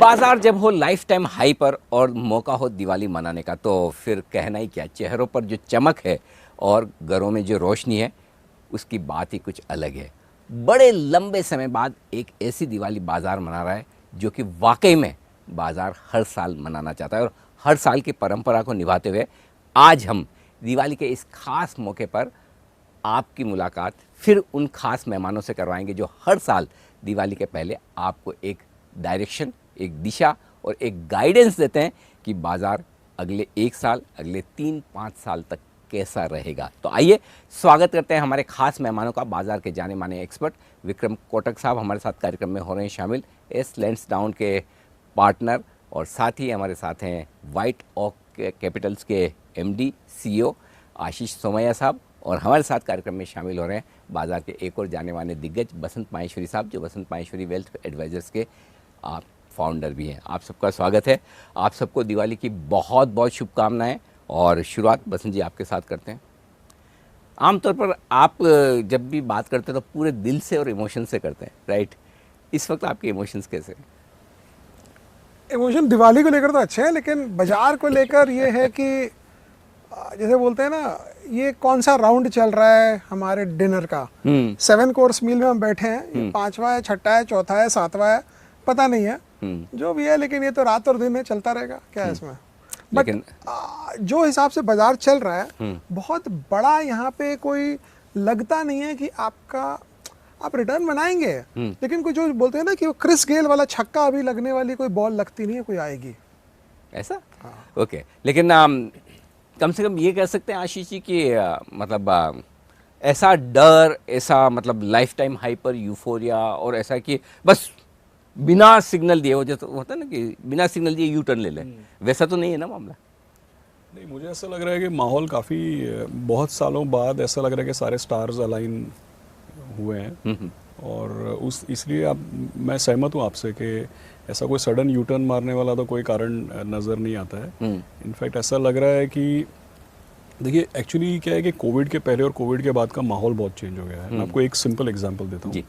बाजार जब हो लाइफ टाइम हाई पर और मौका हो दिवाली मनाने का तो फिर कहना ही क्या, चेहरों पर जो चमक है और घरों में जो रोशनी है उसकी बात ही कुछ अलग है। बड़े लंबे समय बाद एक ऐसी दिवाली बाजार मना रहा है जो कि वाकई में बाजार हर साल मनाना चाहता है और हर साल की परंपरा को निभाते हुए आज हम दिवाली के इस खास मौके पर आपकी मुलाकात फिर उन खास मेहमानों से करवाएंगे जो हर साल दिवाली के पहले आपको एक डायरेक्शन, एक दिशा और एक गाइडेंस देते हैं कि बाज़ार अगले 1 साल, अगले 3-5 साल तक कैसा रहेगा। तो आइए स्वागत करते हैं हमारे खास मेहमानों का। बाज़ार के जाने माने एक्सपर्ट विक्रम कोटक साहब हमारे साथ कार्यक्रम में हो रहे हैं शामिल, एस लैंड्सडाउन के पार्टनर, और साथ ही हमारे साथ हैं वाइट ओक कैपिटल्स के एमडी सीईओ आशीष सोमैया साहब, और हमारे साथ कार्यक्रम में शामिल हो रहे हैं बाज़ार के एक और जाने माने दिग्गज बसंत माहेश्वरी साहब, जो बसंत माहेश्वरी वेल्थ एडवाइजर्स के आप फाउंडर भी हैं। आप सबका स्वागत है। आप सबको दिवाली की बहुत बहुत शुभकामनाएं। और शुरुआत बसंत जी आपके साथ करते हैं। आमतौर पर आप जब भी बात करते हैं तो पूरे दिल से और इमोशन से करते हैं, राइट? इस वक्त आपके इमोशंस कैसे हैं? इमोशन दिवाली को लेकर तो अच्छे हैं, लेकिन बाजार को लेकर ये है कि जैसे बोलते हैं ना, ये कौन सा राउंड चल रहा है हमारे डिनर का। 7 कोर्स मील में हम बैठे हैं, ये 5वां है, 6ठा है, 4था है, 7वां है, पता नहीं है जो भी है, लेकिन ये तो रात और दिन है, चलता रहेगा। क्या है इसमें? बट जो हिसाब से बाजार चल रहा है बहुत बड़ा यहाँ पे कोई लगता नहीं है कि आप रिटर्न बनाएंगे, लेकिन कोई जो बोलते हैं ना कि वो क्रिस गेल वाला छक्का अभी लगने वाली कोई बॉल लगती नहीं है, कोई आएगी ऐसा। ओके, लेकिन कम से कम ये कह सकते हैं आशीष जी कि मतलब ऐसा डर, ऐसा मतलब लाइफ टाइम हाइपर यूफोरिया, और ऐसा कि बस बिना सिग्नल दिए, वो जो होता है ना कि बिना सिग्नल दिए यू टर्न ले लें, वैसा तो नहीं है ना मामला? नहीं, मुझे ऐसा लग रहा है कि माहौल काफ़ी बहुत सालों बाद ऐसा लग रहा है कि सारे स्टार्स अलाइन हुए हैं, और इसलिए मैं सहमत हूँ आपसे कि ऐसा कोई सडन यू टर्न मारने वाला तो कोई कारण नज़र नहीं आता है। इनफैक्ट ऐसा लग रहा है कि देखिए, एक्चुअली क्या है कि कोविड के पहले और कोविड के बाद का माहौल बहुत चेंज हो गया है। मैं आपको एक सिंपल एग्जांपल देता हूँ।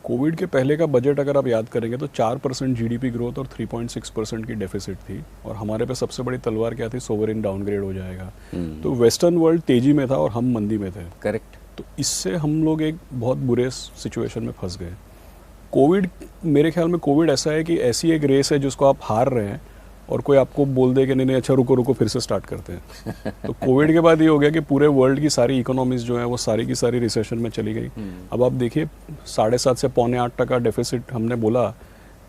कोविड के पहले का बजट अगर आप याद करेंगे तो 4% जीडीपी ग्रोथ और 3.6% की डेफिसिट थी, और हमारे पे सबसे बड़ी तलवार क्या थी? सोवरेन डाउनग्रेड हो जाएगा। तो वेस्टर्न वर्ल्ड तेजी में था और हम मंदी में थे। करेक्ट। तो इससे हम लोग एक बहुत बुरे सिचुएशन में फंस गए। कोविड, मेरे ख्याल में कोविड ऐसा है कि ऐसी एक रेस है जिसको आप हार रहे हैं और कोई आपको बोल दे कि नहीं अच्छा रुको फिर से स्टार्ट करते हैं। तो कोविड के बाद ये हो गया कि पूरे वर्ल्ड की सारी इकोनॉमीज जो है वो सारी की सारी रिसेशन में चली गई। अब आप देखिए 7.5 से 7.25% डेफिसिट हमने बोला,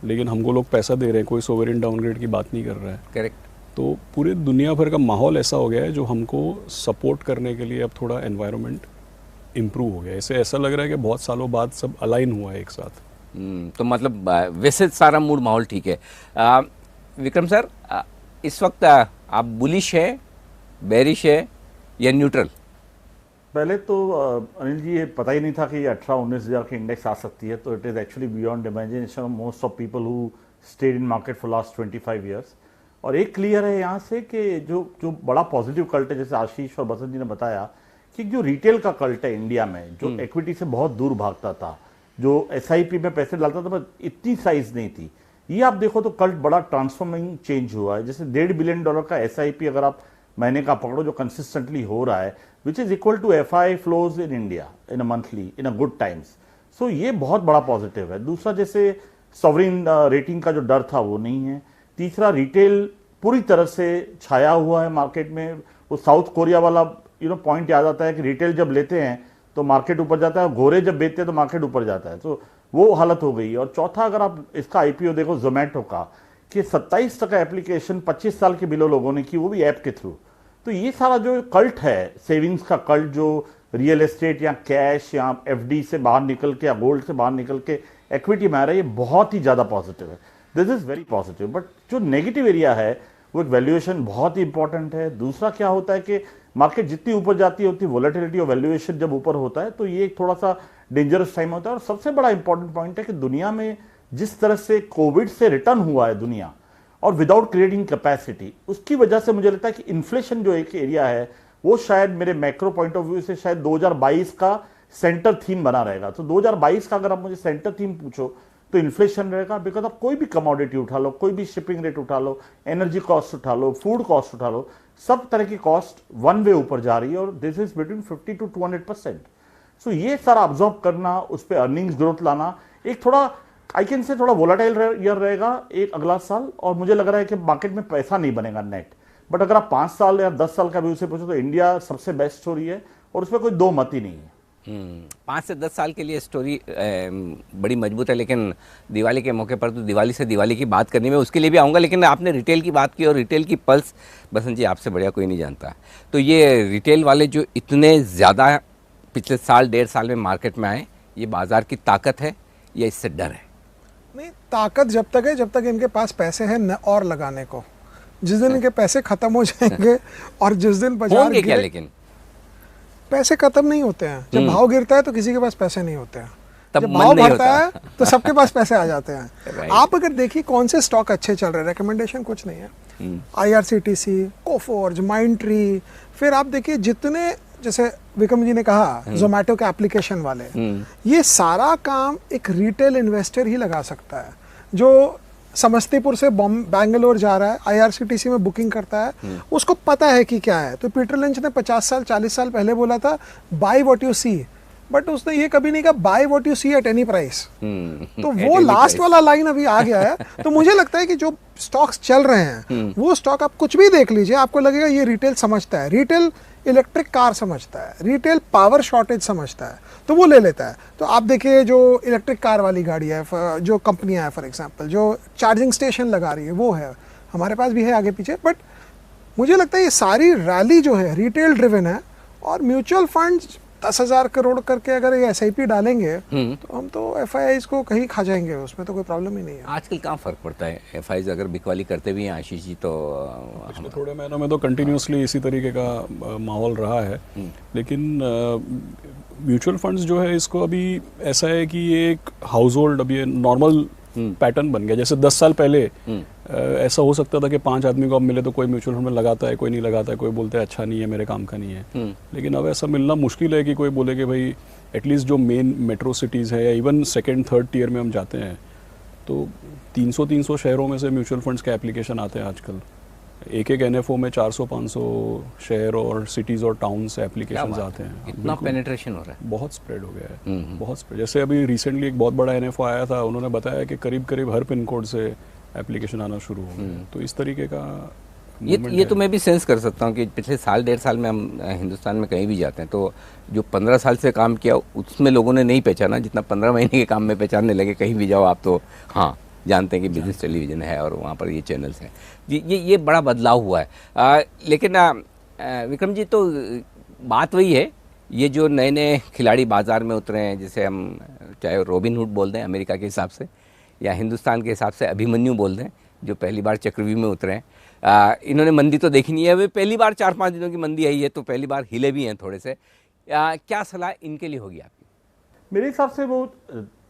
लेकिन हमको लोग पैसा दे रहे हैं, कोई सोवरेन डाउनग्रेड की बात नहीं कर रहा है। करेक्ट। तो पूरे दुनिया भर का माहौल ऐसा हो गया है जो हमको सपोर्ट करने के लिए अब थोड़ा एनवायरनमेंट इम्प्रूव हो गया। इसे ऐसा लग रहा है कि बहुत सालों बाद सब अलाइन हुआ है एक साथ। तो मतलब वैसे सारा मूड माहौल ठीक है। विक्रम सर, इस वक्त आप बुलिश है, बेरिश है या न्यूट्रल? पहले तो अनिल जी, ये पता ही नहीं था कि 18-19 हज़ार की इंडेक्स आ सकती है। तो it is actually beyond imagination of most of people who stayed in market for last 25 years. और एक क्लियर है यहाँ से कि जो बड़ा पॉजिटिव कल्ट है, जैसे आशीष और बसंत जी ने बताया कि जो रिटेल का कल्ट है इंडिया में, जो इक्विटी से बहुत दूर भागता था, जो एसआईपी में पैसे डालता था, पर इतनी साइज नहीं थी, ये आप देखो तो कल्ट बड़ा ट्रांसफॉर्मिंग चेंज हुआ है। जैसे $1.5 बिलियन का एसआईपी अगर आप महीने का पकड़ो जो कंसिस्टेंटली हो रहा है, which is equal to FI flows in India in a monthly in a good times. So ये बहुत बड़ा पॉजिटिव है। दूसरा, जैसे सॉवरेन रेटिंग का जो डर था वो नहीं है। तीसरा, रिटेल पूरी तरह से छाया हुआ है मार्केट में। वो साउथ कोरिया वाला पॉइंट याद आता है कि रिटेल जब लेते हैं तो मार्केट ऊपर जाता है, घोरे जब बेचते हैं तो मार्केट ऊपर जाता है। तो वो हालत हो गई। और चौथा, अगर आप इसका आईपीओ देखो जोमेटो का, कि 27% एप्लीकेशन 25 साल के बिलो लोगों ने की, वो भी ऐप के थ्रू। तो ये सारा जो कल्ट है, सेविंग्स का कल्ट, जो रियल एस्टेट या कैश या एफडी से बाहर निकल के या गोल्ड से बाहर निकल के इक्विटी में आ रहा है, ये बहुत ही ज़्यादा पॉजिटिव है। This is very positive. But जो नेगेटिव एरिया है वो एक वैल्यूएशन बहुत ही इंपॉर्टेंट है। दूसरा क्या होता है कि मार्केट जितनी ऊपर जाती है उतनी वोलेटिलिटी और वैल्यूएशन जब ऊपर होता है तो ये एक थोड़ा सा डेंजरस टाइम होता है। और सबसे बड़ा इंपॉर्टेंट पॉइंट है कि दुनिया में जिस तरह से कोविड से रिटर्न हुआ है दुनिया, और विदाउट क्रिएटिंग कैपेसिटी, उसकी वजह से मुझे लगता है कि इन्फ्लेशन जो एक एरिया है वो शायद मेरे मैक्रो पॉइंट ऑफ व्यू से शायद 2022 का सेंटर थीम बना रहेगा। तो 2022 का अगर आप मुझे सेंटर थीम पूछो तो इन्फ्लेशन रहेगा, बिकॉज आप कोई भी कमोडिटी उठा लो, कोई भी शिपिंग रेट उठा लो, एनर्जी कॉस्ट उठा लो, फूड कॉस्ट उठा लो, सब तरह की कॉस्ट वन वे ऊपर जा रही है और दिस इज बिटवीन 50 to 200%। सो ये सारा ऑब्जॉर्व करना, उस पर अर्निंग्स ग्रोथ लाना, एक थोड़ा आई कैन से थोड़ा वोलाटाइल ईयर रहेगा एक अगला साल, और मुझे लग रहा है कि मार्केट में पैसा नहीं बनेगा नेट। बट अगर आप 5 साल या 10 साल का व्यू से पूछो तो इंडिया सबसे बेस्ट स्टोरी है और उसमें कोई दो मत ही नहीं है। 5 से 10 साल के लिए स्टोरी बड़ी मजबूत है, लेकिन दिवाली के मौके पर तो दिवाली से दिवाली की बात करनी, मैं उसके लिए भी आऊँगा, लेकिन आपने रिटेल की बात की और रिटेल की पल्स बसंत जी आपसे बढ़िया कोई नहीं जानता। तो ये रिटेल वाले जो इतने ज़्यादा पिछले साल 1.5 साल में मार्केट में आए, ये बाज़ार की ताकत है या इससे डर है? नहीं, ताकत जब तक है जब तक इनके पास पैसे हैं न और लगाने को। जिस दिन इनके पैसे खत्म हो जाएंगे और जिस दिन बाजार होंगे क्या, लेकिन पैसे खत्म नहीं होते हैं। जब भाव गिरता है तो किसी के पास पैसे नहीं होते हैं, तब जब मन भाव नहीं बढ़ता होता। है तो सबके पास पैसे आ जाते हैं। Right. आप अगर देखिए कौन से स्टॉक अच्छे चल रहे हैं, रिकमेंडेशन कुछ नहीं है। IRCTC, कोफोर्ज, माइंडट्री, फिर आप देखिए जितने, जैसे विक्रम जी ने कहा जोमेटो के एप्लीकेशन वाले, ये सारा काम एक रिटेल इन्वेस्टर ही लगा सकता है। जो समस्तीपुर से बैंगलोर जा रहा है, IRCTC में बुकिंग करता है, उसको पता है कि क्या है। तो पीटर लिंच ने 50 साल 40 साल पहले बोला था buy what you see, but उसने ये कभी नहीं कहा buy what you see at any price. तो वो लास्ट वाला लाइन अभी आ गया है। तो मुझे लगता है कि जो स्टॉक्स चल रहे हैं वो स्टॉक आप कुछ भी देख लीजिए, आपको लगेगा ये रिटेल समझता है, रिटेल इलेक्ट्रिक कार समझता है, रिटेल पावर शॉर्टेज समझता है, तो वो ले लेता है। तो आप देखिए जो इलेक्ट्रिक कार वाली गाड़ी है, जो कंपनियां हैं फॉर एग्जांपल, जो चार्जिंग स्टेशन लगा रही है, वो है, हमारे पास भी है आगे पीछे। बट मुझे लगता है ये सारी रैली जो है रिटेल ड्रिवन है, और म्यूचुअल फंड्स 10,000 करोड़ करके अगर ये SIP डालेंगे तो हम तो FIIs को कहीं खा जाएंगे, उसमें तो कोई प्रॉब्लम ही नहीं है। आजकल कहाँ फ़र्क पड़ता है? FIIs अगर बिकवाली करते भी हैं आशीष जी, तो पिछले थोड़े महीनों में तो कंटिन्यूसली इसी तरीके का माहौल रहा है। लेकिन म्यूचुअल फंड्स जो है, इसको अभी ऐसा है कि ये एक हाउस होल्ड, अभी नॉर्मल पैटर्न बन गया। जैसे 10 साल पहले ऐसा हो सकता था कि 5 आदमी को अब मिले तो कोई म्यूचुअल फंड में लगाता है, कोई नहीं लगाता है, कोई बोलता है अच्छा नहीं है, मेरे काम का नहीं है। लेकिन अब ऐसा मिलना मुश्किल है कि कोई बोले कि भाई एटलीस्ट जो मेन मेट्रो सिटीज़ है या इवन सेकेंड थर्ड टियर में हम जाते हैं तो 300 शहरों में से म्यूचुअल फंड्स के एप्लीकेशन आते हैं आजकल। एक NFO में 400-500 शहर और सिटीज़ और टाउन से एप्लीकेशन आते हैं। इतना पेनिट्रेशन हो रहा है, बहुत स्प्रेड हो गया है, बहुत स्प्रेड। जैसे अभी रिसेंटली एक बहुत बड़ा NFO आया था, उन्होंने बताया कि करीब करीब हर पिन कोड से एप्लीकेशन आना शुरू हो गए। तो इस तरीके का ये तो मैं भी सेंस कर सकता हूँ कि पिछले साल 1.5 साल में हम हिंदुस्तान में कहीं भी जाते हैं तो जो 15 साल से काम किया उसमें लोगों ने नहीं पहचाना जितना 15 महीने के काम में पहचानने लगे। कहीं भी जाओ आप तो हाँ जानते हैं कि बिजनेस टेलीविज़न है और वहाँ पर ये चैनल्स हैं। ये बड़ा बदलाव हुआ है। लेकिन विक्रम जी, तो बात वही है, ये जो नए नए खिलाड़ी बाज़ार में उतरे हैं, जिसे हम चाहे रॉबिनहुड बोल दें अमेरिका के हिसाब से या हिंदुस्तान के हिसाब से अभिमन्यु बोल दें, जो पहली बार चक्रव्यूह में उतरे हैं, इन्होंने मंदी तो देखी नहीं है। वे पहली बार 4-5 दिनों की मंदी आई है तो पहली बार हिले भी हैं थोड़े से। क्या सलाह इनके लिए होगी आपकी? मेरे हिसाब से वो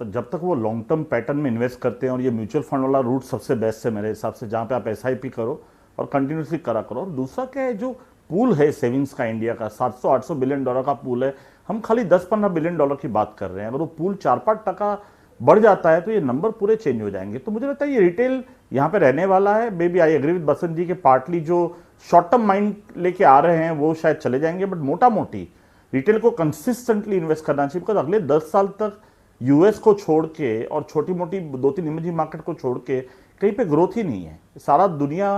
जब तक वो लॉन्ग टर्म पैटर्न में इन्वेस्ट करते हैं, और ये म्यूचुअल फंड वाला रूट सबसे बेस्ट है मेरे हिसाब से, जहाँ पे आप SIP करो और कंटिन्यूसली करा करो। और दूसरा क्या है, जो पूल है सेविंग्स का इंडिया का 700-800 बिलियन डॉलर का पूल है, हम खाली 10-15 बिलियन डॉलर की बात कर रहे हैं। अगर वो पूल 4-5% बढ़ जाता है तो ये नंबर पूरे चेंज हो जाएंगे। तो मुझे लगता है ये रिटेल यहाँ पे रहने वाला है। Maybe I agree with Basant ji के पार्टली जो शॉर्ट टर्म माइंड लेके आ रहे हैं वो शायद चले जाएंगे, बट मोटा मोटी रिटेल को कंसिस्टेंटली इन्वेस्ट करना चाहिए। बिकॉज अगले 10 साल तक US को छोड़ के और छोटी मोटी 2-3 इमर्जिंग मार्केट को छोड़ के कहीं पे ग्रोथ ही नहीं है। सारा दुनिया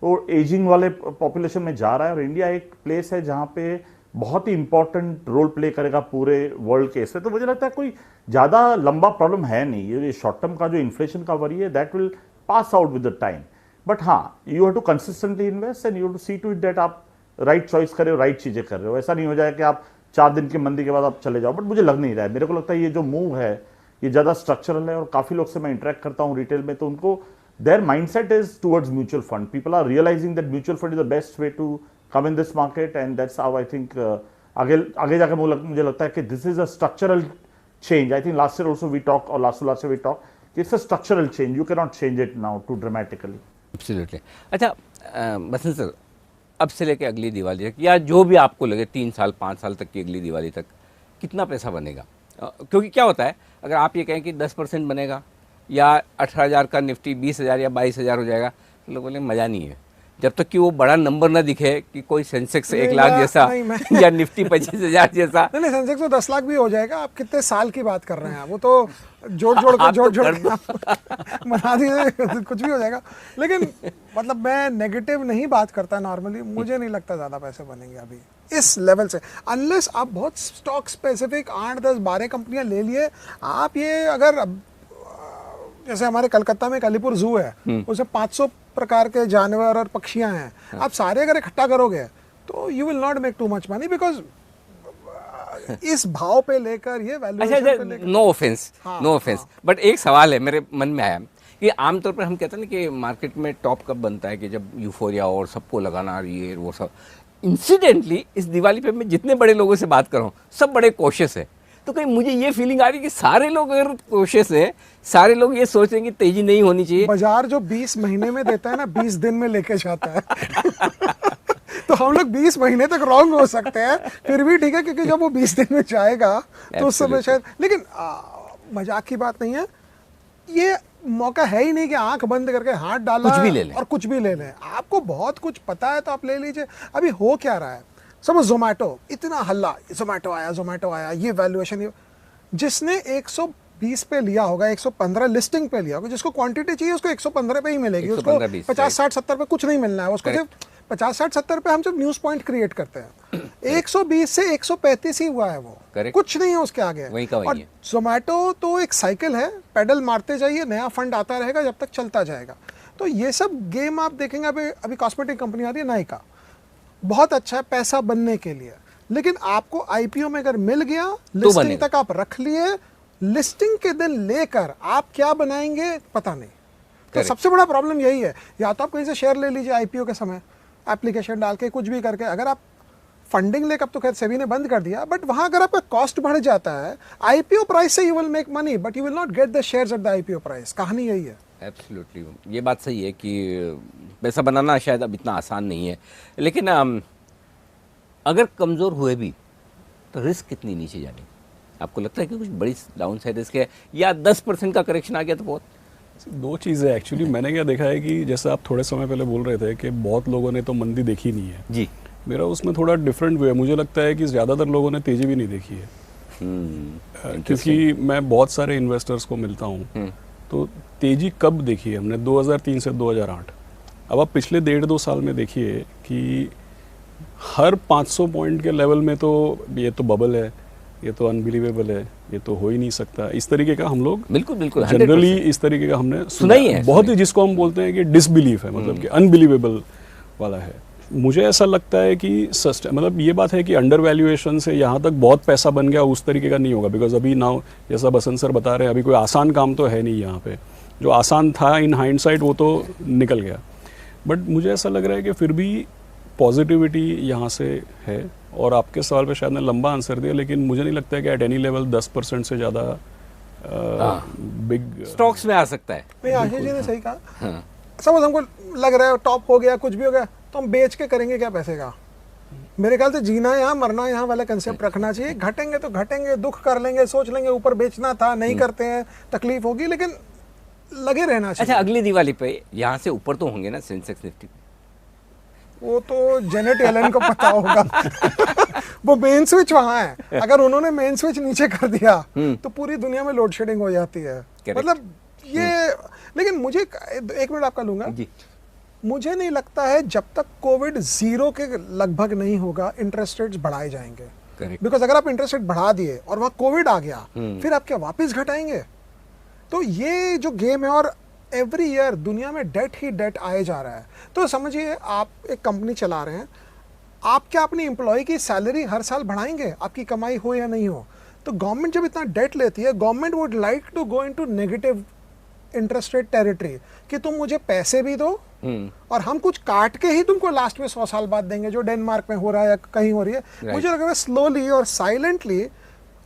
और एजिंग वाले पॉपुलेशन में जा रहा है और इंडिया एक प्लेस है जहाँ पे बहुत ही इंपॉर्टेंट रोल प्ले करेगा पूरे वर्ल्ड के इससे। तो मुझे लगता है कोई ज़्यादा लंबा प्रॉब्लम है नहीं। ये शॉर्ट टर्म का जो इन्फ्लेशन का वरी है that will pass out with the time. But हाँ, you have to consistently invest and you have to see to it that आप राइट चॉइस कर रहे हो, राइट चीज़ें कर रहे हो। ऐसा नहीं हो जाए कि आप 4 दिन की मंदी के बाद आप चले जाओ। बट मुझे लग नहीं रहा है, मेरे को लगता है ये जो मूव है ये ज़्यादा स्ट्रक्चरल है। और काफ़ी लोग से मैं इंटरेक्ट करता हूँ रिटेल में, तो उनको their mindset is towards mutual fund. People are realizing that mutual fund is the best way to come in this market and that's how I think आगे जाकर मुझे लगता है कि this is a structural change. I think last year also we talk और last year we talk, it's a structural change, you can not change it now too dramatically. Absolutely. अच्छा Basant sir, अब से लेके अगली दिवाली तक या जो भी आपको लगे 3 साल 5 साल तक की अगली दिवाली तक कितना पैसा बनेगा? क्योंकि क्या होता है, अगर आप ये कहें कि 10% बनेगा या 18,000 का निफ्टी 20,000 या 22,000 हो जाएगा, तो लोग बोले मज़ा नहीं है। जब तक कि वो बड़ा नंबर ना दिखे कि कोई सेंसेक्स 1 लाख जैसा या निफ्टी 25,000 जैसा। नहीं सेंसेक्स तो 10 लाख भी हो जाएगा। आप कितने साल की बात कर रहे हैं? वो तो जोड़ के बना दीजिए, कुछ भी हो जाएगा। लेकिन मतलब मैं नेगेटिव नहीं बात करता नॉर्मली, मुझे नहीं लगता ज़्यादा पैसे बनेंगे अभी इस लेवल से, अनलेस आप बहुत स्टॉक स्पेसिफिक 8, 10, 12 कंपनियां ले लिए। आप ये अगर जैसे हमारे कलकत्ता में अलीपुर जू है, उसमें 500 प्रकार के जानवर और पक्षियां हैं, आप सारे अगर इकट्ठा करोगे तो you will not make too much money, because इस भाव पे लेकर ये वैल्यूएशन पे लेकर। नो ऑफेंस, बट एक सवाल है मेरे मन में आया कि आमतौर पर हम कहते हैं ना कि मार्केट में टॉप कब बनता है, कि जब यूफोरिया और सबको लगाना ये वो सब। इंसिडेंटली इस दिवाली पे मैं जितने बड़े लोगों से बात कर रहा हूँ सब बड़े कोशिश है, तो कहीं मुझे ये फीलिंग आ रही है कि सारे लोग अगर कोशिश है, सारे लोग ये सोच रहे हैं कि तेजी नहीं होनी चाहिए। बाजार जो 20 महीने में देता है ना, 20 दिन में लेके जाता है तो हम लोग 20 महीने तक रॉन्ग हो सकते हैं, फिर भी ठीक है, क्योंकि जब वो 20 दिन में जाएगा तो उस समय शायद। लेकिन मजाक की बात नहीं है, ये मौका है ही नहीं कि आंख बंद करके हाथ डाला कुछ भी ले लें और कुछ भी ले लें। आपको बहुत कुछ पता है तो आप ले लीजिए। अभी हो क्या रहा है, सब जोमेटो, इतना हल्ला, जोमेटो आया, ये वैल्यूएशन, जिसने 120 पे लिया होगा, 115 लिस्टिंग पे लिया होगा, जिसको क्वांटिटी चाहिए उसको 115 पे ही मिलेगी, उसको 50, 60, 70 पे कुछ नहीं मिलना है उसको। सिर्फ 50, 60, 70 पे हम जब न्यूज पॉइंट क्रिएट करते हैं, 120 से 135 ही हुआ है वो, कुछ नहीं है उसके आगे। और जोमेटो तो एक साइकिल है, पेडल मारते जाइए, नया फंड आता रहेगा जब तक चलता जाएगा। तो ये सब गेम आप देखेंगे। अभी कॉस्मेटिक कंपनी आ रही है नायका, बहुत अच्छा है पैसा बनने के लिए, लेकिन आपको आईपीओ में अगर मिल गया, लिस्टिंग तक आप रख लिए, लिस्टिंग के दिन लेकर आप क्या बनाएंगे पता नहीं। तो सबसे बड़ा प्रॉब्लम यही है, या तो आप कहीं से शेयर ले लीजिए आईपीओ के समय, एप्लीकेशन डाल के कुछ भी करके, अगर आप फंडिंग लेकर, अब तो खैर सेबी ने बंद कर दिया, बट वहां अगर आपका कॉस्ट बढ़ जाता है, आईपीओ प्राइस से you will make money but you will not get the shares at the IPO price. कहानी यही है। एब्सोल्युटली, ये बात सही है कि पैसा बनाना शायद अब इतना आसान नहीं है, लेकिन अगर कमज़ोर हुए भी तो रिस्क कितनी नीचे जानी? आपको लगता है कि कुछ बड़ी डाउन साइड रिस्क है, या 10% का करेक्शन आ गया तो बहुत? दो चीज़ें एक्चुअली मैंने क्या देखा है कि जैसे आप थोड़े समय पहले बोल रहे थे कि बहुत लोगों ने तो मंदी देखी नहीं है जी, मेरा उसमें थोड़ा डिफरेंट वे है। मुझे लगता है कि ज़्यादातर लोगों ने तेज़ी भी नहीं देखी है। क्योंकि मैं बहुत सारे इन्वेस्टर्स को मिलता हूँ, तो तेज़ी कब देखी है हमने? 2003 से 2008। अब आप पिछले 1.5-2 साल में देखिए कि हर 500 पॉइंट के लेवल में तो ये तो बबल है, ये तो अनबिलीवेबल है, ये तो हो ही नहीं सकता, इस तरीके का हम लोग बिल्कुल जनरली इस तरीके का हमने सुना ही है, बहुत ही, जिसको हम बोलते हैं कि डिसबिलीफ है, मतलब कि अनबिलीवेबल वाला है। मुझे ऐसा लगता है कि मतलब ये बात है कि अंडर वैल्यूएशन से यहाँ तक बहुत पैसा बन गया, उस तरीके का नहीं होगा। बिकॉज अभी नाउ जैसा बसंत सर बता रहे हैं, अभी कोई आसान काम तो है नहीं यहाँ पे, जो आसान था इन हाइंडसाइट वो तो निकल गया। बट मुझे ऐसा लग रहा है कि फिर भी पॉजिटिविटी यहाँ से है। और आपके सवाल पे शायद ने लंबा आंसर दिया, लेकिन मुझे नहीं लगता है कि एट एनी लेवल 10% से ज़्यादा बिग स्टॉक्स में आ सकता है। नहीं, आशीष जी ने सही कहा। सपोज हमको लग रहा है टॉप हो गया, कुछ भी हो गया, तो हम बेच के करेंगे क्या पैसे का? मेरे ख्याल से जीना यहाँ मरना यहाँ वाला कंसेप्ट रखना चाहिए। घटेंगे तो घटेंगे, दुख कर लेंगे, सोच लेंगे ऊपर बेचना था, नहीं करते हैं, तकलीफ होगी, लेकिन लगे रहना चाहिए। अच्छा, अगली दिवाली पे यहाँ से ऊपर तो होंगे ना सेंसेक्स निफ्टी? वो तो जेनेट एलन को पता होगा वो मेन स्विच वहां है, अगर उन्होंने मेन स्विच नीचे कर दिया तो पूरी दुनिया में लोड शेडिंग हो जाती है। मतलब ये, लेकिन मुझे एक मिनट आपका लूंगा जी। मुझे नहीं लगता है जब तक कोविड 0 के लगभग नहीं होगा इंटरेस्ट रेट्स बढ़ाए जाएंगे। बिकॉज अगर आप इंटरेस्ट रेट बढ़ा दिए और वहां कोविड आ गया, फिर आप क्या वापस घटाएंगे? तो ये जो गेम है, और एवरी ईयर दुनिया में डेट ही डेट आए जा रहा है। तो समझिए आप एक कंपनी चला रहे हैं, आप क्या अपनी एम्प्लॉय की सैलरी हर साल बढ़ाएंगे, आपकी कमाई हो या नहीं हो? तो गवर्नमेंट जब इतना डेट लेती है, government would like to go into negative interest rate territory, कि तुम मुझे पैसे भी दो और हम कुछ काट के ही तुमको लास्ट में 100 साल बाद देंगे, जो डेनमार्क में हो रहा है या कहीं हो रही है। मुझे लग रहा है स्लोली और साइलेंटली,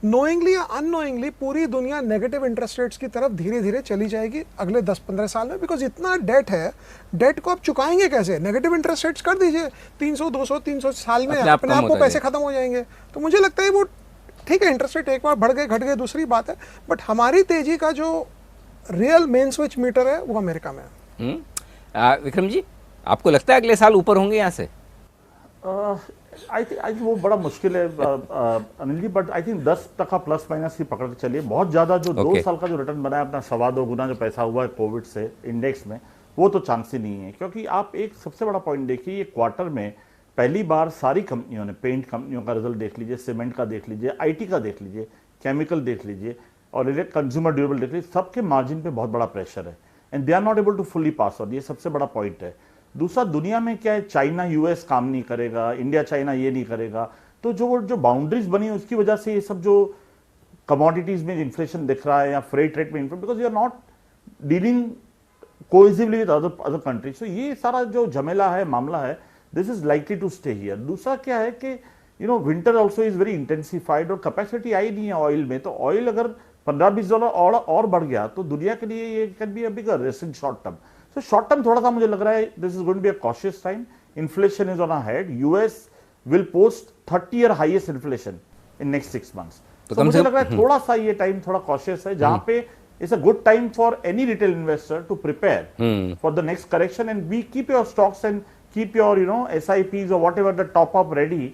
नोइंगली या अननोइंगली पूरी दुनिया नेगेटिव इंटरेस्ट रेट्स की तरफ धीरे धीरे चली जाएगी अगले 10-15 साल में। बिकॉज इतना डेट है, डेट को आप चुकाएंगे कैसे? नेगेटिव इंटरेस्ट रेट्स कर दीजिए, 300-200-300 साल में अपने आप को पैसे खत्म हो जाएंगे। तो मुझे लगता है वो ठीक है, इंटरेस्ट रेट एक बार बढ़ गए घट गए दूसरी बात है, बट हमारी तेजी का जो रियल मेन स्विच मीटर है वो अमेरिका में है। विक्रम जी, आपको लगता है अगले साल ऊपर होंगे यहाँ से? आई थिंक वो बड़ा मुश्किल है Anil ji, but I think 10% plus minus की पकड़ के चलिए। बहुत ज्यादा जो 2 साल का जो रिटर्न बनाया अपना 2.25 गुना जो पैसा हुआ है कोविड से इंडेक्स में, वो तो चांस ही नहीं है। क्योंकि आप एक सबसे बड़ा पॉइंट देखिए, ये क्वार्टर में पहली बार सारी कंपनियों ने, पेंट कंपनियों का रिजल्ट देख लीजिए, सीमेंट का देख लीजिए, आईटी का देख लीजिए, केमिकल देख लीजिए और कंज्यूमर ड्यूरेबल देख लीजिए, सबके मार्जिन पे बहुत बड़ा प्रेशर है and they are not able to fully pass on. ये सबसे बड़ा पॉइंट है। दूसरा, दुनिया में क्या है, चाइना यूएस काम नहीं करेगा, इंडिया चाइना ये नहीं करेगा, तो जो बाउंड्रीज बनी है उसकी वजह से ये सब जो कमोडिटीज में इन्फ्लेशन दिख रहा है या फ्रेट रेट में inflation, because you are not dealing cohesively with other countries. तो ये सारा जो झमेला है, मामला है, this is likely to stay here. दूसरा क्या है कि winter also is very intensified और कैपेसिटी आई नहीं है ऑयल में, तो ऑयल अगर $15-20 और बढ़ गया तो दुनिया के लिए ये can be a bigger risk in short term. तो शॉर्ट टर्म थोड़ा सा मुझे लग रहा है this is going to be a cautious time. Inflation is on a head, US will post 30-year highest inflation in next 6 months। तो मुझे लग रहा है थोड़ा सा ये टाइम थोड़ा कॉशियस है, जहां पे it's a good time for any retail investor to prepare for the next correction and we keep your stocks and keep your SIPs or whatever the top up ready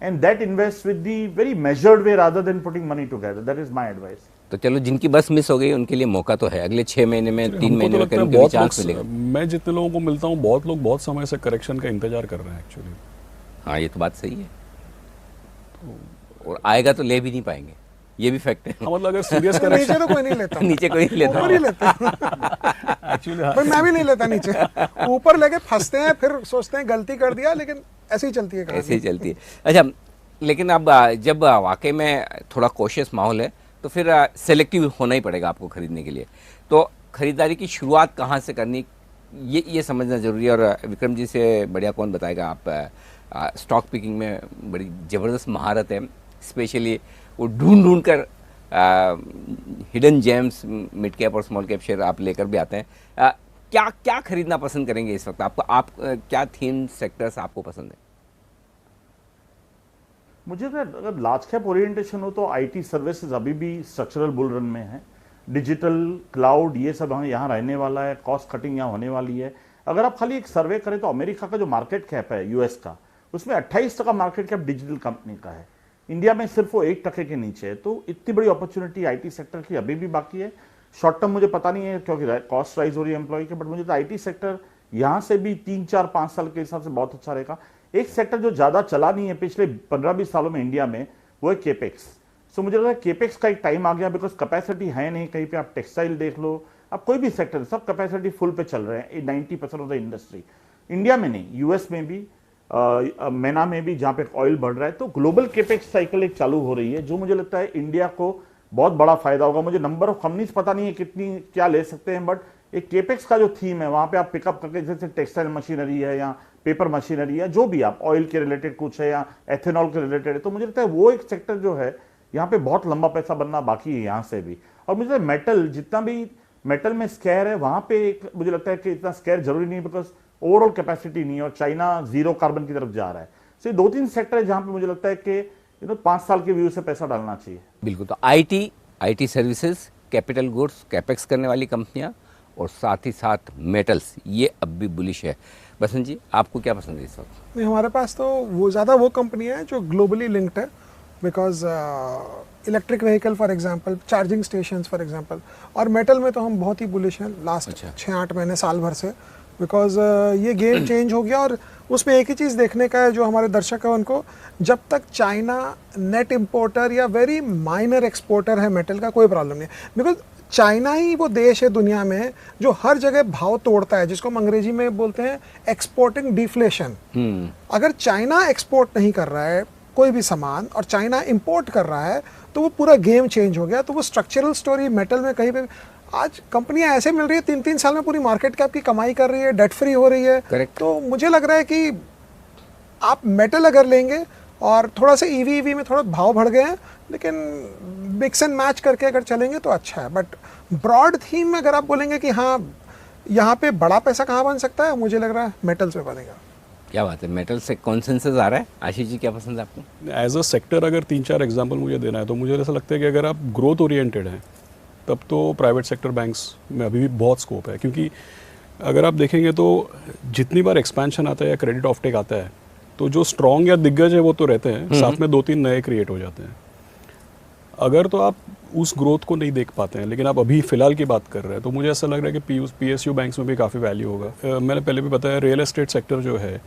and that invest with the very measured way rather than putting money together. That is my advice. तो चलो, जिनकी बस miss हो गई उनके लिए मौका तो है, अगले 6 महीने में, 3 महीने में कहीं बहुत चांस मिलेगा। मैं जितने लोगों को मिलता हूँ, बहुत लोग बहुत समय से करेक्शन का इंतजार कर रहे हैं एक्चुअली। हाँ, ये तो बात सही है। और आएगा तो ले भी नहीं पाएंगे, ये भी फैक्ट है। मतलब अगर सीरियस नीचे करेक्शन तो कोई नहीं लेता, नीचे कोई नहीं लेता, ऊपर ही लेते हैं। एक्चुअली भाई मैं भी नहीं लेता नीचे, ऊपर लेके फंसते हैं, फिर सोचते हैं गलती कर दिया, लेकिन ऐसे ही चलती है कहानी। ऐसे ही चलती है। अच्छा, लेकिन अब जब वाकई में थोड़ा कॉशियस माहौल है तो फिर सेलेक्टिव होना ही पड़ेगा आपको खरीदने के लिए। तो खरीदारी की शुरुआत कहाँ से करनी, ये समझना जरूरी है। और विक्रम जी से बढ़िया कौन बताएगा, आप स्टॉक पिकिंग में बड़ी ज़बरदस्त महारत है, स्पेशली वो ढूंढ कर हिडन जेम्स, मिड कैप और स्मॉल कैप शेयर आप लेकर भी आते हैं। क्या खरीदना पसंद करेंगे इस वक्त आपको? क्या थीम सेक्टर्स आपको पसंद है? मुझे अगर लार्ज कैप ओरिएंटेशन हो तो आईटी सर्विसेज अभी भी स्ट्रक्चरल बुल रन में है। डिजिटल, क्लाउड, ये सब यहाँ रहने वाला है, कॉस्ट कटिंग यहाँ होने वाली है। अगर आप खाली एक सर्वे करें तो अमेरिका का जो मार्केट कैप है यूएस का, उसमें 28% मार्केट कैप डिजिटल कंपनी का है। इंडिया में सिर्फ वो 1% के नीचे है। तो इतनी बड़ी अपॉर्चुनिटी आईटी सेक्टर की अभी भी बाकी है। शॉर्ट टर्म मुझे पता नहीं है क्योंकि कॉस्ट राइज हो रही है एम्प्लॉय की, बट मुझे तो आईटी सेक्टर यहाँ से भी 3-4-5 साल के हिसाब से बहुत अच्छा रहेगा। एक सेक्टर जो ज्यादा चला नहीं है पिछले 15-20 सालों में इंडिया में, वो है केपेक्स। सो मुझे लग रहा है केपेक्स का एक टाइम आ गया, बिकॉज कैपेसिटी है नहीं कहीं पे। आप टेक्सटाइल देख लो, आप कोई भी सेक्टर, सब कैपेसिटी फुल पे चल रहे हैं, 90% ऑफ द इंडस्ट्री। इंडिया में नहीं, यूएस में भी, मेना में भी, जहां पे ऑयल बढ़ रहा है। तो ग्लोबल केपेक्स साइकिल एक चालू हो रही है, जो मुझे लगता है इंडिया को बहुत बड़ा फायदा होगा। मुझे नंबर ऑफ कंपनीज पता नहीं है कितनी क्या ले सकते हैं, बट एक केपेक्स का जो थीम है वहां पे आप पिकअप करके, जैसे टेक्सटाइल मशीनरी है या पेपर मशीनरी है, जो भी आप ऑयल के रिलेटेड कुछ है या एथेनॉल के रिलेटेड है, तो मुझे लगता है वो एक सेक्टर जो है यहाँ पे बहुत लंबा पैसा बनना बाकी है यहाँ से भी। और मुझे लगता है मेटल, जितना भी मेटल में स्केयर है वहां पे मुझे लगता है कि इतना स्केयर जरूरी नहीं है, बिकॉज ओवरऑल कैपेसिटी नहीं है और चाइना जीरो कार्बन की तरफ जा रहा है। तो ये 2-3 सेक्टर है जहां पे मुझे लगता है कि 5 साल के व्यू से पैसा डालना चाहिए। बिल्कुल। तो IT services, capital goods, capex करने वाली कंपनियां और साथ ही साथ मेटल्स, ये अब भी बुलिश है। बसंत जी, आपको क्या पसंद है इस वक्त? नहीं, हमारे पास तो वो ज़्यादा वो कंपनियां हैं जो ग्लोबली लिंक्ड है, because electric vehicle for example, charging stations for example. और मेटल में तो हम बहुत ही बुलिश हैं लास्ट 6-8 महीने, साल भर से, बिकॉज ये गेम चेंज हो गया। और उसमें एक ही चीज़ देखने का है, जो हमारे दर्शक है उनको, जब तक चाइना नेट इम्पोर्टर या वेरी माइनर एक्सपोर्टर है मेटल का, कोई प्रॉब्लम नहीं है। बिकॉज चाइना ही वो देश है दुनिया में जो हर जगह भाव तोड़ता है, जिसको हम अंग्रेजी में बोलते हैं एक्सपोर्टिंग डिफ्लेशन। अगर चाइना एक्सपोर्ट नहीं कर रहा है कोई भी सामान और चाइना इंपोर्ट कर रहा है, तो वो पूरा गेम चेंज हो गया। तो वो स्ट्रक्चरल स्टोरी मेटल में कहीं पे आज कंपनियां ऐसे मिल रही है 3-3 साल में पूरी मार्केट कैप की कमाई कर रही है, डेट फ्री हो रही है। Correct. तो मुझे लग रहा है कि आप मेटल अगर लेंगे और थोड़ा सा ईवी में थोड़ा भाव बढ़ गए हैं, लेकिन मिक्स एंड मैच करके अगर चलेंगे तो अच्छा है। बट ब्रॉड थीम में अगर आप बोलेंगे कि हाँ यहाँ पे बड़ा पैसा कहाँ बन सकता है, मुझे लग रहा है मेटल्स में बनेगा। क्या बात है, मेटल से कॉन्सेंसस आ रहा है। आशीष जी, क्या पसंद है आपको? एज अ सेक्टर अगर 3-4 एग्जांपल मुझे देना है तो मुझे ऐसा लगता है कि अगर आप ग्रोथ ओरिएंटेड हैं तब तो प्राइवेट सेक्टर बैंक्स में अभी भी बहुत स्कोप है, क्योंकि अगर आप देखेंगे तो जितनी बार एक्सपेंशन आता है या क्रेडिट ऑफटेक आता है तो जो स्ट्रॉन्ग या दिग्गज है वो तो रहते हैं, साथ में 2-3 नए क्रिएट हो जाते हैं। अगर तो आप उस ग्रोथ को नहीं देख पाते हैं, लेकिन आप अभी फ़िलहाल की बात कर रहे हैं, तो मुझे ऐसा लग रहा है कि PSU बैंक्स में भी काफ़ी वैल्यू होगा। मैंने पहले भी बताया, रियल एस्टेट सेक्टर जो है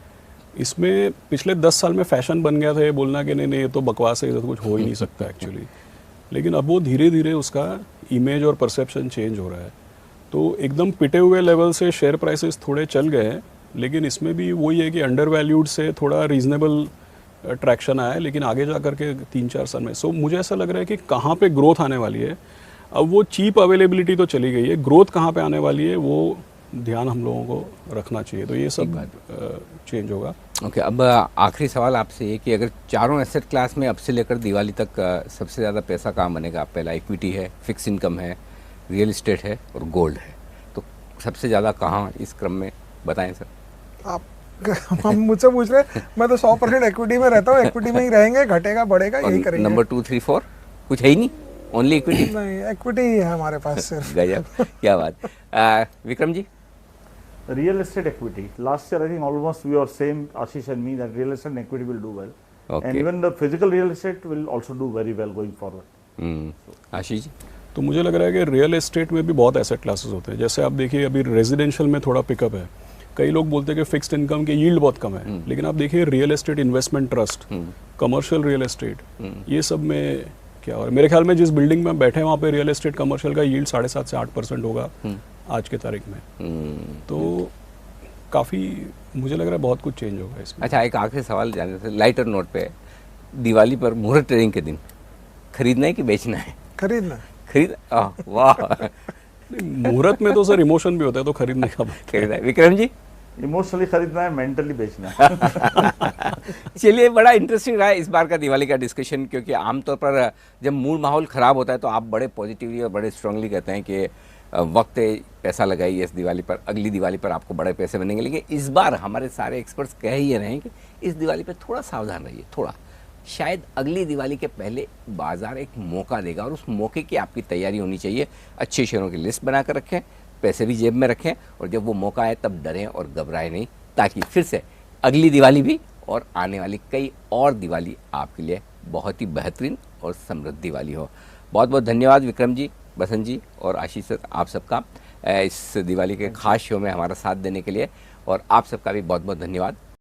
इसमें पिछले 10 साल में फैशन बन गया था ये बोलना कि नहीं ये तो बकवास है, इधर तो कुछ हो ही नहीं सकता एक्चुअली। लेकिन अब वो धीरे धीरे उसका इमेज और परसेप्शन चेंज हो रहा है। तो एकदम पिटे हुए लेवल से शेयर प्राइसेस थोड़े चल गए हैं, लेकिन इसमें भी वही है कि अंडर वैल्यूड से थोड़ा रीजनेबल ट्रैक्शन आया है, लेकिन आगे जा कर के 3-4 साल में मुझे ऐसा लग रहा है कि कहाँ पे ग्रोथ आने वाली है। अब वो चीप अवेलेबिलिटी तो चली गई है, ग्रोथ कहाँ पे आने वाली है वो ध्यान हम लोगों को रखना चाहिए, तो ये सब चेंज होगा। ओके, अब आखिरी सवाल आपसे ये कि अगर चारों एसेट क्लास में अब से लेकर दिवाली तक सबसे ज़्यादा पैसा कहाँ बनेगा? पहला इक्विटी है, फिक्स इनकम है, रियल इस्टेट है और गोल्ड है, तो सबसे ज़्यादा कहाँ इस क्रम में बताएं सर? आप हम मुझसे पूछ रहे हैं, मैं तो 100% इक्विटी में रहता हूँ, इक्विटी में ही रहेंगे, घटेगा बढ़ेगा यही करेंगे। नंबर 2, 3, 4 कुछ है ही नहीं, ओनली इक्विटी? नहीं, इक्विटी ही है हमारे पास सिर्फ। गजब, क्या बात। Vikram ji? Real estate equity. Last year, I think almost we were same, Ashish and me, that real estate and equity will do well. Okay. And even the physical real estate will also do very well going forward. Ashish ji? तो मुझे लग रहा है कि real estate में भी बहुत asset classes होते हैं। जैसे आप देखिए अभी रेजिडेंशियल में थोड़ा पिकअप है, कई लोग बोलते हैं कि फिक्स्ड इनकम के यील्ड बहुत कम है, लेकिन आप देखिए real estate investment trust, commercial real estate, ये सब में क्या हो रहा है। मेरे ख्याल में जिस बिल्डिंग में बैठे हैं वहाँ पे रियल एस्टेट कमर्शियल का यील्ड 7.5 से 8% होगा आज के तारीख में। तो काफ़ी मुझे लग रहा है बहुत कुछ चेंज होगा इसमें। अच्छा, एक आखिरी सवाल जानने से लाइटर नोट पे, दिवाली पर मुहूर्त ट्रेडिंग के दिन खरीदना है कि बेचना है? खरीदना। खरीद, वाह। मुहूर्त में तो सर इमोशन भी होता है, तो खरीदने का खरीदना है। विक्रम जी? इमोशनली खरीदना है, मेंटली बेचना है। चलिए, बड़ा इंटरेस्टिंग रहा इस बार का दिवाली का डिस्कशन, क्योंकि आमतौर पर जब मूड माहौल ख़राब होता है तो आप बड़े पॉजिटिवली और बड़े स्ट्रांगली कहते हैं कि वक्त पैसा लगाइए इस दिवाली पर, अगली दिवाली पर आपको बड़े पैसे बनेंगे। लेकिन इस बार हमारे सारे एक्सपर्ट्स कह ही रहे हैं कि इस दिवाली पर थोड़ा सावधान रहिए, थोड़ा, शायद अगली दिवाली के पहले बाजार एक मौका देगा और उस मौके की आपकी तैयारी होनी चाहिए। अच्छे शेयरों की लिस्ट बना कर रखें, पैसे भी जेब में रखें, और जब वो मौका आए तब डरें और घबराएं नहीं, ताकि फिर से अगली दिवाली भी और आने वाली कई और दिवाली आपके लिए बहुत ही बेहतरीन और समृद्ध दिवाली हो। बहुत बहुत धन्यवाद विक्रम जी, बसंत जी और आशीष सर, आप सबका इस दिवाली के खास शो में हमारा साथ देने के लिए, और आप सबका भी बहुत बहुत धन्यवाद।